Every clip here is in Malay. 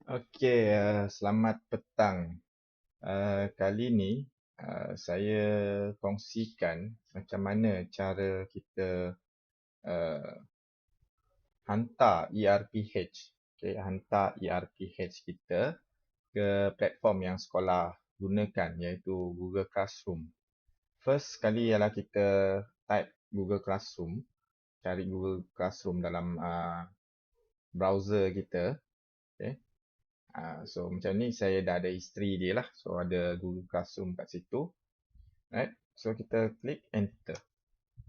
Okey, selamat petang. Kali ni saya kongsikan macam mana cara kita uh, hantar ERPH. Okey, hantar ERPH kita ke platform yang sekolah gunakan iaitu Google Classroom. First sekali ialah kita type Google Classroom, cari Google Classroom dalam browser kita. Okey. So macam ni saya dah ada history dia lah. So ada Google Classroom kat situ. Right. So kita klik enter.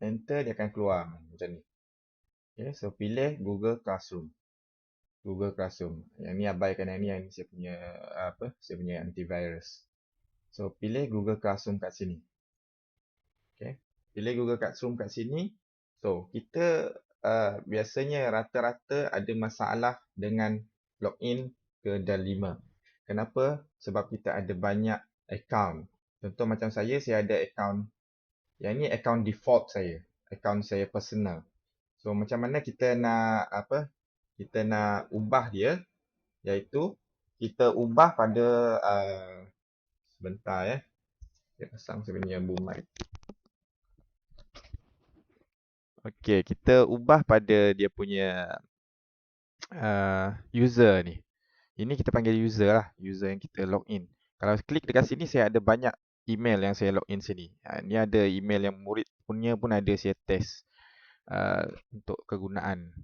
Enter dia akan keluar macam ni. Okay. So pilih Google Classroom. Google Classroom. Yang ni abaikan yang ni saya punya Saya punya antivirus. So pilih Google Classroom kat sini. Okay. Pilih Google Classroom kat sini. So kita biasanya rata-rata ada masalah dengan login ke DAL5. Kenapa? Sebab kita ada banyak account. Contoh macam saya ada account. Yang ni account default saya. Account saya personal. So macam mana kita nak Kita nak ubah dia, iaitu kita ubah pada sebentar ya. Saya pasang sebenarnya boom mic. Okey, kita ubah pada dia punya user ni. Ini kita panggil user lah, user yang kita login. Kalau klik dekat sini saya ada banyak email yang saya login sini. Ni ada email yang murid punya pun ada saya test untuk kegunaan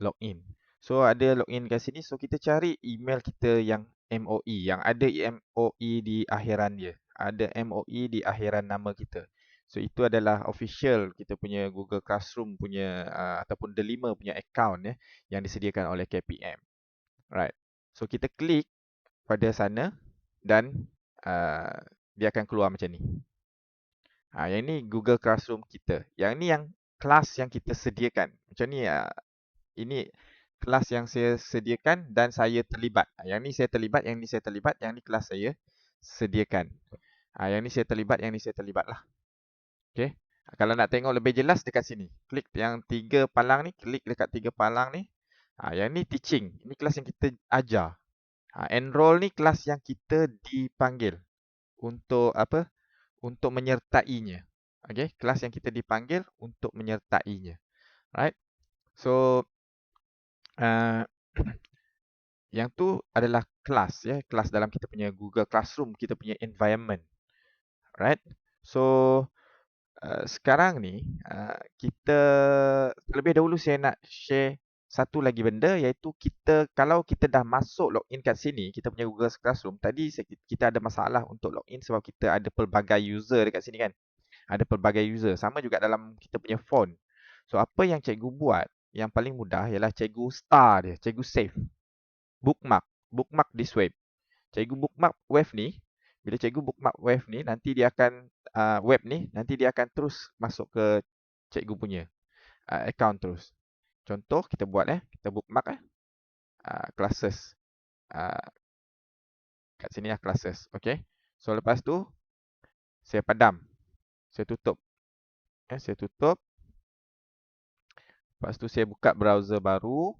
login. So ada login kat sini, so kita cari email kita yang MOE, yang ada MOE di akhiran dia. Ada MOE di akhiran nama kita. So itu adalah official kita punya Google Classroom punya ataupun Delima punya account ya, yang disediakan oleh KPM. Right. So kita klik pada sana dan uh, dia akan keluar macam ni. Yang ni Google Classroom kita. Yang ni yang kelas yang kita sediakan. Macam ni, ini kelas yang saya sediakan dan saya terlibat. Yang ni saya terlibat, yang ni saya terlibat, yang ni kelas saya sediakan. Yang ni saya terlibat, yang ni saya terlibat lah. Okay. Kalau nak tengok lebih jelas dekat sini. Klik yang 3 palang ni, klik dekat 3 palang ni. Yang ni teaching. Ini kelas yang kita ajar. Enroll ni kelas yang kita dipanggil untuk apa? Untuk menyertainya. Okay, kelas yang kita dipanggil untuk menyertainya. Right? So, uh, yang tu adalah kelas ya, kelas dalam kita punya Google Classroom, kita punya environment. Right? So, sekarang ni kita terlebih dahulu saya nak share satu lagi benda, iaitu kalau kita dah masuk login kat sini, kita punya Google Classroom, tadi kita ada masalah untuk login sebab kita ada pelbagai user dekat sini kan. Ada pelbagai user. Sama juga dalam kita punya phone. So apa yang cikgu buat, yang paling mudah ialah cikgu star dia, cikgu save. Bookmark. Bookmark this web. Cikgu bookmark web ni, bila cikgu bookmark web ni, nanti dia akan nanti dia akan terus masuk ke cikgu punya account terus. Contoh kita buat kita bookmark classes. Uh, kat sini lah classes. Okay. So lepas tu saya padam. Saya tutup. Saya tutup. Lepas tu saya buka browser baru.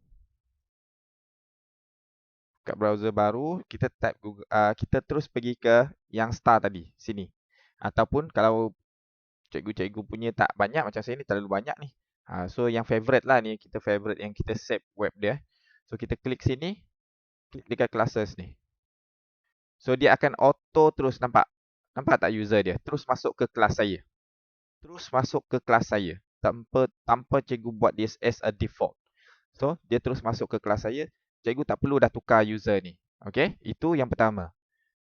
Kat browser baru, kita type Google, kita terus pergi ke yang star tadi, sini. Ataupun kalau cikgu-cikgu punya tak banyak, macam saya ni terlalu banyak ni. So yang favorite lah ni, kita favorite yang kita save web dia. So kita klik sini, klik dekat classes ni. So dia akan auto terus, nampak? Nampak tak user dia? Terus masuk ke kelas saya. Terus masuk ke kelas saya. Tanpa cikgu buat dia as a default. So dia terus masuk ke kelas saya. Cikgu tak perlu dah tukar user ni. Okay, itu yang pertama.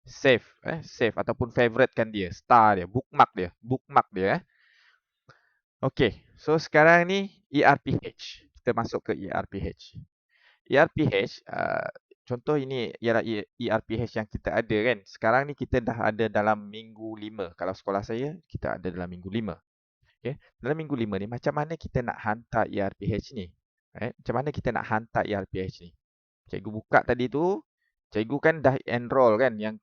Save, save ataupun favoritekan dia, star dia, bookmark dia. Okay, so sekarang ni ERPH. Kita masuk ke ERPH. ERPH, contoh ini ialah ERPH yang kita ada kan. Sekarang ni kita dah ada dalam minggu 5. Kalau sekolah saya, kita ada dalam minggu 5. Okay, dalam minggu 5 ni, macam mana kita nak hantar ERPH ni? Macam mana kita nak hantar ERPH ni? Cikgu buka tadi tu, cikgu kan dah enroll kan, yang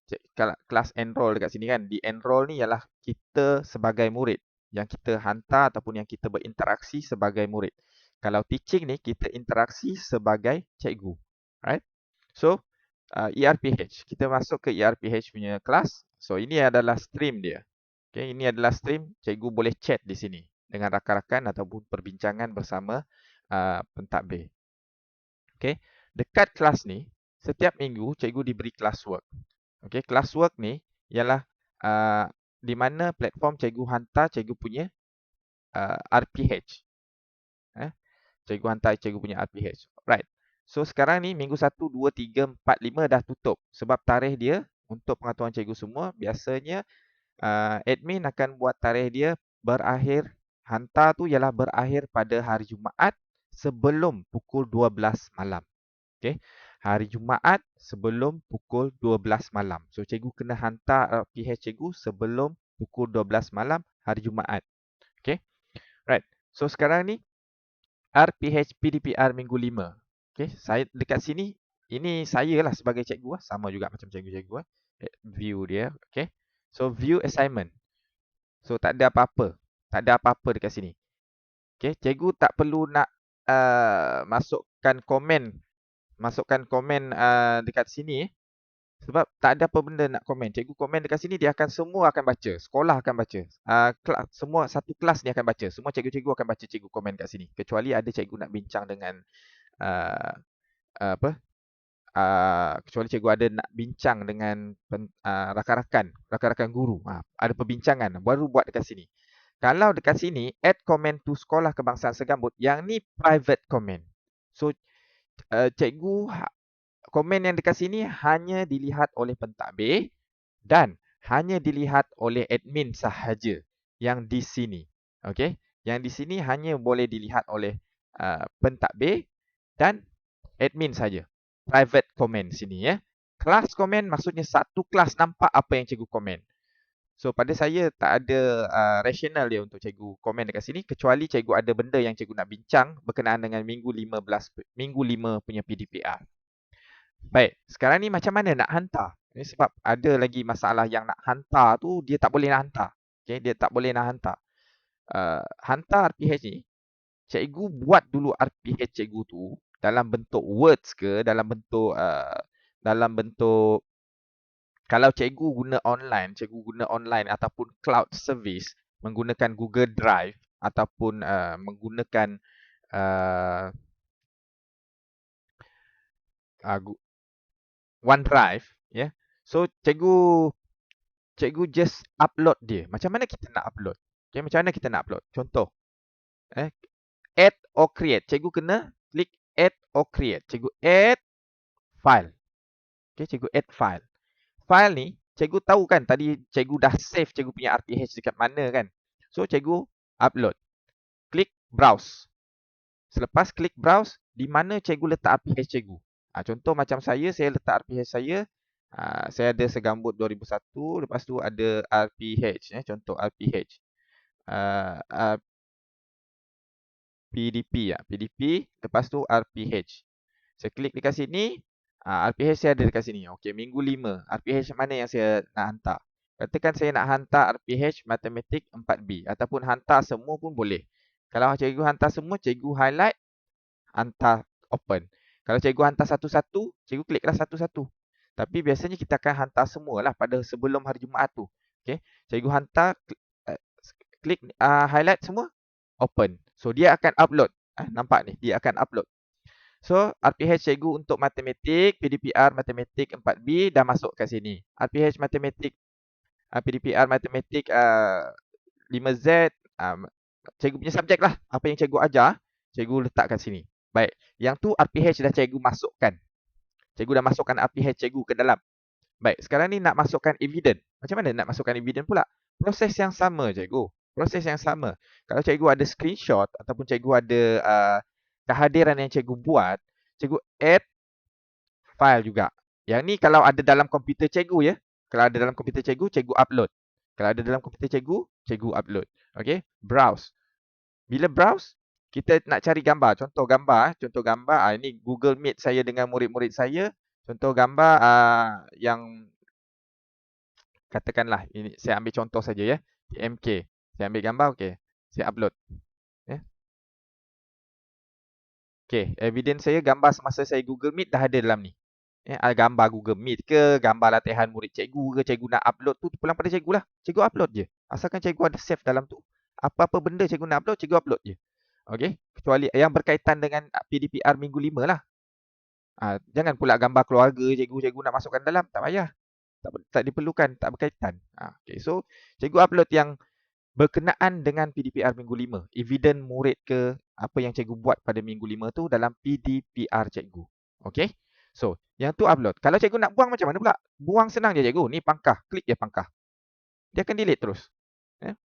kelas enroll dekat sini kan. Di enroll ni ialah kita sebagai murid, yang kita hantar ataupun yang kita berinteraksi sebagai murid. Kalau teaching ni, kita interaksi sebagai cikgu. Right? So, ERPH. Kita masuk ke ERPH punya kelas. So, ini adalah stream dia. Okay, ini adalah stream. Cikgu boleh chat di sini dengan rakan-rakan ataupun perbincangan bersama pentadbir. Okay, dekat kelas ni, setiap minggu cikgu diberi classwork. Okay, classwork ni ialah di mana platform cikgu hantar cikgu punya RPH. Cikgu hantar cikgu punya RPH. Right. So sekarang ni minggu 1, 2, 3, 4, 5 dah tutup. Sebab tarikh dia untuk pengetahuan cikgu semua, biasanya admin akan buat tarikh dia berakhir, hantar tu ialah berakhir pada hari Jumaat sebelum pukul 12 malam. Okay. Hari Jumaat sebelum pukul 12 malam. So cikgu kena hantar RPH cikgu sebelum pukul 12 malam hari Jumaat. Okay. Right. So sekarang ni RPH PDPR minggu 5. Okay, saya dekat sini, ini saya lah sebagai cikgu, sama juga macam cikgu-cikgu. View dia, okay. So, view assignment. So, tak ada apa-apa. Tak ada apa-apa dekat sini. Okay, cikgu tak perlu nak masukkan komen. Masukkan komen dekat sini. Sebab tak ada apa benda nak komen. Cikgu komen dekat sini, dia akan semua akan baca. Sekolah akan baca. Semua satu kelas ni akan baca. Semua cikgu-cikgu akan baca cikgu komen kat sini. Kecuali ada cikgu nak bincang dengan uh, apa? Kecuali cikgu ada nak bincang dengan rakan-rakan guru. Ada perbincangan, baru buat dekat sini. Kalau dekat sini, add comment to Sekolah Kebangsaan Segambut, yang ni private comment. So, cikgu komen yang dekat sini hanya dilihat oleh pentadbir dan hanya dilihat oleh admin sahaja yang di sini. Okey, yang di sini hanya boleh dilihat oleh pentadbir dan admin saja. Private comment sini ya. Kelas komen maksudnya satu kelas nampak apa yang cikgu komen. So pada saya tak ada rasional dia untuk cikgu komen dekat sini, kecuali cikgu ada benda yang cikgu nak bincang berkenaan dengan minggu 5 punya PDPR. Baik, sekarang ni macam mana nak hantar? Ini sebab ada lagi masalah yang nak hantar tu dia tak boleh nak hantar. Okay, dia tak boleh nak hantar. Hantar RPH ni, cikgu buat dulu RPH cikgu tu dalam bentuk words ke, dalam bentuk kalau cikgu guna online ataupun cloud service menggunakan Google Drive ataupun menggunakan OneDrive, ya. So cikgu just upload dia. Macam mana kita nak upload? Okay, macam mana kita nak upload? Contoh, add or create. Cikgu kena klik add or create. Cikgu add file. Okay, cikgu add file. File ni, cikgu tahu kan tadi cikgu dah save cikgu punya RPH dekat mana kan? So, cikgu upload. Klik browse. Selepas klik browse, di mana cikgu letak RPH cikgu? Contoh macam saya letak RPH saya. Saya ada Segambut 2001, lepas tu ada RPH. Contoh RPH. PDP, PDP, lepas tu RPH. Saya klik dekat sini, RPH saya ada dekat sini. Okey, minggu 5. RPH mana yang saya nak hantar? Katakan saya nak hantar RPH Matematik 4B ataupun hantar semua pun boleh. Kalau cikgu hantar semua, cikgu highlight, hantar open. Kalau cikgu hantar satu-satu, cikgu kliklah satu-satu. Tapi biasanya kita akan hantar semualah pada sebelum hari Jumaat tu. Okey, cikgu hantar, klik highlight semua, open. So dia akan upload. Nampak ni, dia akan upload. So, RPH cikgu untuk matematik, PDPR matematik 4B dah masuk kat sini. RPH matematik, PDPR matematik 5Z, cikgu punya subjek lah. Apa yang cikgu ajar, cikgu letak kat sini. Baik, yang tu RPH dah cikgu masukkan. Cikgu dah masukkan RPH cikgu ke dalam. Baik, sekarang ni nak masukkan evidence. Macam mana nak masukkan evidence pula? Proses yang sama cikgu. Proses yang sama. Kalau cikgu ada screenshot ataupun cikgu ada kehadiran yang cikgu buat, cikgu add file juga. Yang ni kalau ada dalam komputer cikgu ya. Kalau ada dalam komputer cikgu, cikgu upload. Kalau ada dalam komputer cikgu, cikgu upload. Okey, browse. Bila browse, kita nak cari gambar. Contoh gambar, ini Google Meet saya dengan murid-murid saya. Contoh gambar yang katakanlah ini saya ambil contoh saja ya. TMK. Saya ambil gambar, okey. Saya upload. Okey, evidence saya gambar semasa saya Google Meet dah ada dalam ni. Gambar Google Meet ke, gambar latihan murid cikgu ke, cikgu nak upload tu pulang pada cikgu lah. Cikgu upload je. Asalkan cikgu ada save dalam tu. Apa-apa benda cikgu nak upload, cikgu upload je. Okey, kecuali yang berkaitan dengan PDPR minggu 5 lah. Jangan pula gambar keluarga cikgu nak masukkan dalam, tak payah. Tak diperlukan, tak berkaitan. Okay. So, cikgu upload yang berkenaan dengan PDPR minggu 5. Evident murid ke, apa yang cikgu buat pada minggu 5 tu dalam PDPR cikgu. Okay. So, yang tu upload. Kalau cikgu nak buang macam mana pula? Buang senang je cikgu. Ni pangkah. Klik je pangkah. Dia akan delete terus.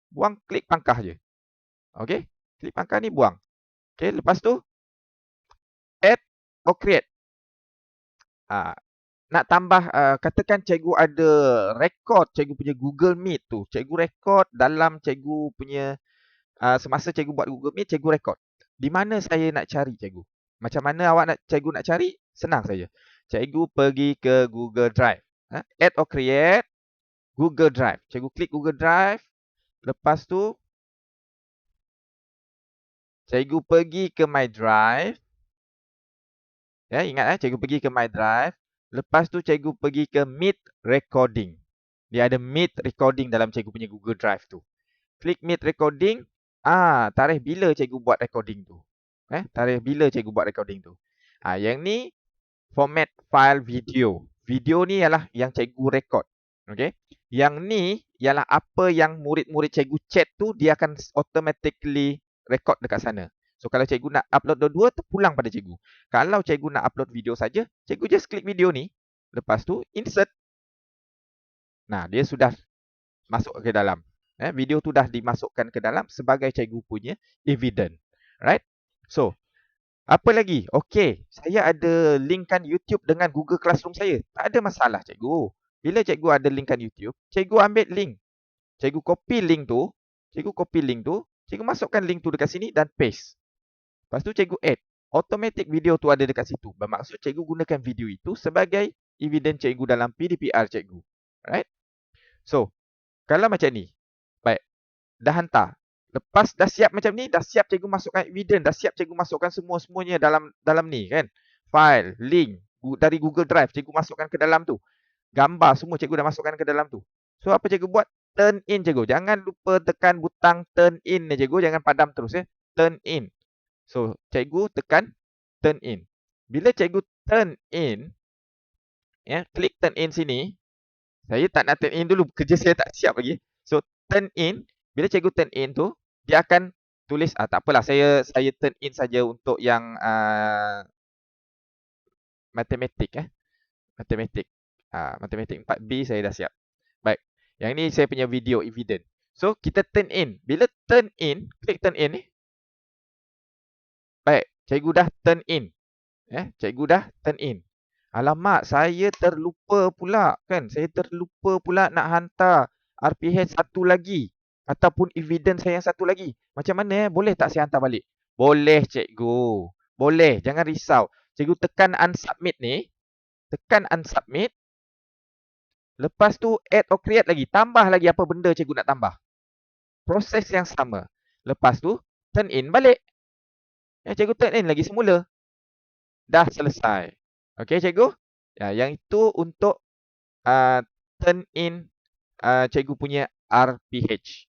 Buang, klik pangkah je. Okay. Klik pangkah ni buang. Okay. Lepas tu, add or create. Nak tambah, katakan cikgu ada rekod cikgu punya Google Meet tu. Cikgu rekod dalam cikgu punya, semasa cikgu buat Google Meet, cikgu rekod. Di mana saya nak cari cikgu? Macam mana cikgu nak cari? Senang saja. Cikgu pergi ke Google Drive. Add or create Google Drive. Cikgu klik Google Drive. Lepas tu, cikgu pergi ke My Drive. Ya, ingat cikgu pergi ke My Drive. Lepas tu cikgu pergi ke Meet Recording. Dia ada Meet Recording dalam cikgu punya Google Drive tu. Klik Meet Recording. Tarikh bila cikgu buat recording tu. Tarikh bila cikgu buat recording tu. Yang ni format file video. Video ni ialah yang cikgu record. Okay. Yang ni ialah apa yang murid-murid cikgu chat tu, dia akan automatically record dekat sana. So, kalau cikgu nak upload dua-dua, terpulang pada cikgu. Kalau cikgu nak upload video saja, cikgu just klik video ni. Lepas tu, insert. Nah, dia sudah masuk ke dalam. Video tu dah dimasukkan ke dalam sebagai cikgu punya evidence. Right? So, apa lagi? Okey, saya ada linkkan YouTube dengan Google Classroom saya. Tak ada masalah cikgu. Bila cikgu ada linkkan YouTube, cikgu ambil link. Cikgu copy link tu. Cikgu masukkan link tu dekat sini dan paste. Lepas tu cikgu add. Automatic video tu ada dekat situ. Bermaksud cikgu gunakan video itu sebagai evidence cikgu dalam PDPR cikgu. Right? So, kalau macam ni. Baik. Dah hantar. Lepas dah siap macam ni, dah siap cikgu masukkan evidence, dah siap cikgu masukkan semuanya dalam ni kan. File, link dari Google Drive cikgu masukkan ke dalam tu. Gambar semua cikgu dah masukkan ke dalam tu. So apa cikgu buat? Turn in cikgu. Jangan lupa tekan butang turn in ni cikgu, jangan padam terus Turn in. So cikgu tekan turn in. Bila cikgu turn in, klik turn in sini. Saya tak nak turn in dulu, kerja saya tak siap lagi. So turn in. Bila cikgu turn in tu, dia akan tulis, tak apalah, saya turn in saja untuk yang matematik. Matematik 4B saya dah siap. Baik, yang ni saya punya video evidence. So, kita turn in. Bila turn in, klik turn in ni. Baik, cikgu dah turn in. Cikgu dah turn in. Alamak, saya terlupa pula kan. Saya terlupa pula nak hantar RPH satu lagi. Ataupun evidence saya yang satu lagi. Macam mana boleh tak saya hantar balik? Boleh cikgu. Boleh, jangan risau. Cikgu tekan unsubmit ni. Tekan unsubmit. Lepas tu add or create lagi. Tambah lagi apa benda cikgu nak tambah. Proses yang sama. Lepas tu turn in balik. Cikgu turn in lagi semula. Dah selesai. Okey cikgu? Yang itu untuk turn in cikgu punya RPH.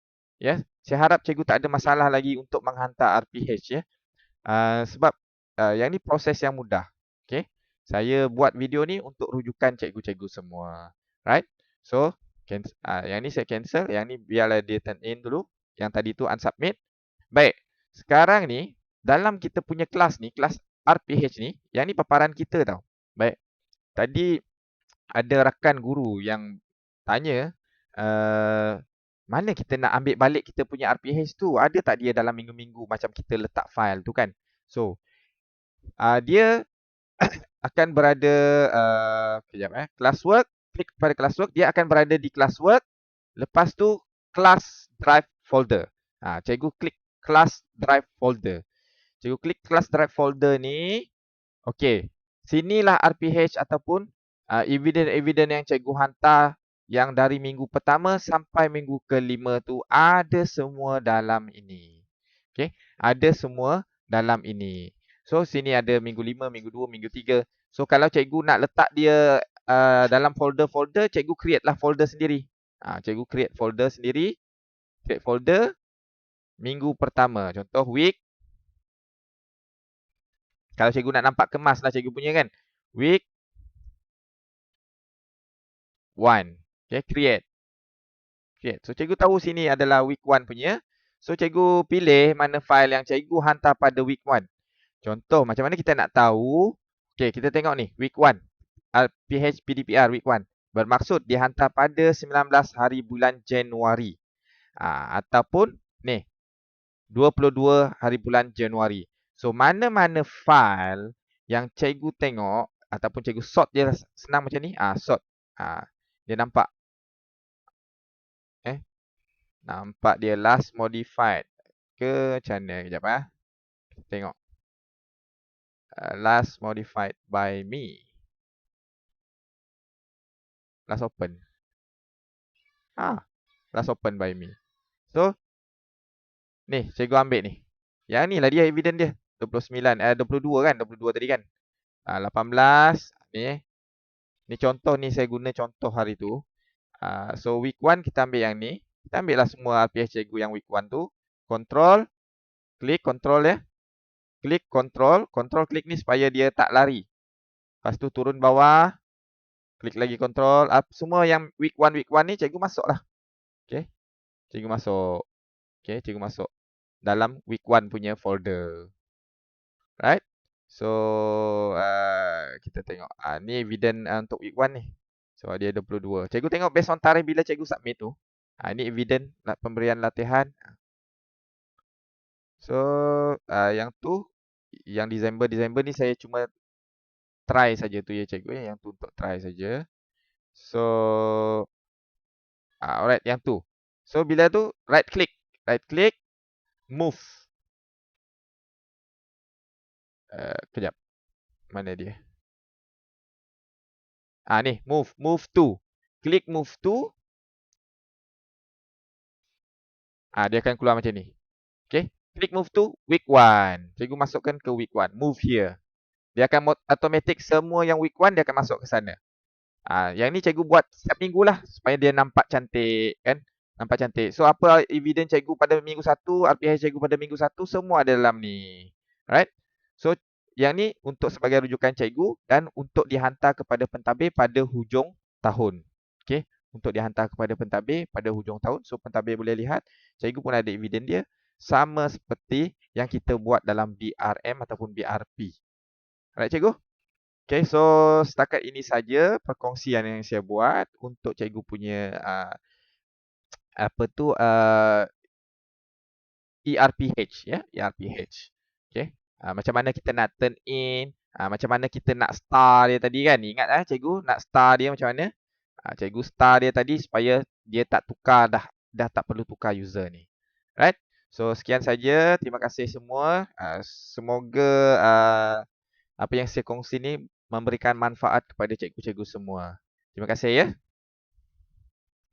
Saya harap cikgu tak ada masalah lagi untuk menghantar RPH sebab yang ni proses yang mudah. Okey. Saya buat video ni untuk rujukan cikgu-cikgu semua. Right? So, yang ni saya cancel, yang ni biarlah dia turn in dulu. Yang tadi tu unsubmit. Baik. Sekarang ni dalam kita punya kelas ni, kelas RPH ni, yang ni paparan kita tau. Baik. Tadi ada rakan guru yang tanya, mana kita nak ambil balik kita punya RPH tu? Ada tak dia dalam minggu-minggu macam kita letak file tu kan? So, dia akan berada, kejap classwork, klik pada classwork, dia akan berada di classwork. Lepas tu, class drive folder. Cikgu klik class drive folder. Cikgu klik class drive folder ni. Okey, sinilah RPH ataupun evidence-evidence yang cikgu hantar yang dari minggu pertama sampai minggu kelima tu ada semua dalam ini. Okey, ada semua dalam ini. So, sini ada minggu 5, minggu 2, minggu 3. So kalau cikgu nak letak dia dalam folder-folder, cikgu create lah folder sendiri. Cikgu create folder sendiri. Create folder minggu pertama. Contoh week. Kalau cikgu nak nampak kemas lah cikgu punya kan. Week 1. Okay, create. So cikgu tahu sini adalah week 1 punya. So cikgu pilih mana file yang cikgu hantar pada week 1. Contoh macam mana kita nak tahu. Okay, kita tengok ni week 1. PH PDPR week 1. Bermaksud dihantar pada 19 hari bulan Januari. Ataupun ni 22 hari bulan Januari. So mana-mana file yang cikgu tengok ataupun cikgu sort dia senang macam ni. Sort. Dia nampak. Nampak dia last modified ke macam mana? Kejap Kita tengok. Last modified by me. Last open. Last open by me. So ni cikgu ambil ni. Yang ni lah dia evidence dia. 29 22 kan? 22 tadi kan? 18 ni. Ni contoh ni saya guna contoh hari tu. So week 1 kita ambil yang ni. Kita ambil lah semua RPS cikgu yang week 1 tu. Control. Klik control ya. Klik control. Control klik ni supaya dia tak lari. Lepas tu turun bawah. Klik lagi control. Semua yang week 1 ni cikgu masuk lah. Okay. Cikgu masuk. Okay, cikgu masuk dalam week 1 punya folder. Right. So kita tengok. Ni evidence untuk week 1 ni. So dia 22. Cikgu tengok based on tarikh bila cikgu submit tu. Ini evidence pemberian latihan. So yang tu, yang Disember ni saya cuma try saja tu ya cikgu ya. Yang tu untuk try saja. So alright, yang tu. So bila tu right click, move. Kejap. Mana dia? Ni move to. Klik move to. Dia akan keluar macam ni. Okay. Klik move to week 1. Cikgu masukkan ke week 1. Move here. Dia akan automatic semua yang week 1 dia akan masuk ke sana. Yang ni cikgu buat setiap minggu lah supaya dia nampak cantik kan. Nampak cantik. So apa evidence cikgu pada minggu 1, RPH cikgu pada minggu 1, semua ada dalam ni. Right? So yang ni untuk sebagai rujukan cikgu dan untuk dihantar kepada pentadbir pada hujung tahun. Okay? Untuk dihantar kepada pentadbir pada hujung tahun. So pentadbir boleh lihat, cikgu pun ada evidence dia. Sama seperti yang kita buat dalam BRM ataupun BRP. Alright cikgu? Okay, so setakat ini saja perkongsian yang saya buat untuk cikgu punya ERPH ya, ERPH. Okay, macam mana kita nak turn in, macam mana kita nak star dia tadi kan? Ingat cikgu nak star dia macam mana? Cikgu star dia tadi supaya dia tak tukar dah tak perlu tukar user ni. Right? So sekian saja, terima kasih semua. Semoga apa yang saya kongsi ni memberikan manfaat kepada cikgu-cikgu semua. Terima kasih ya.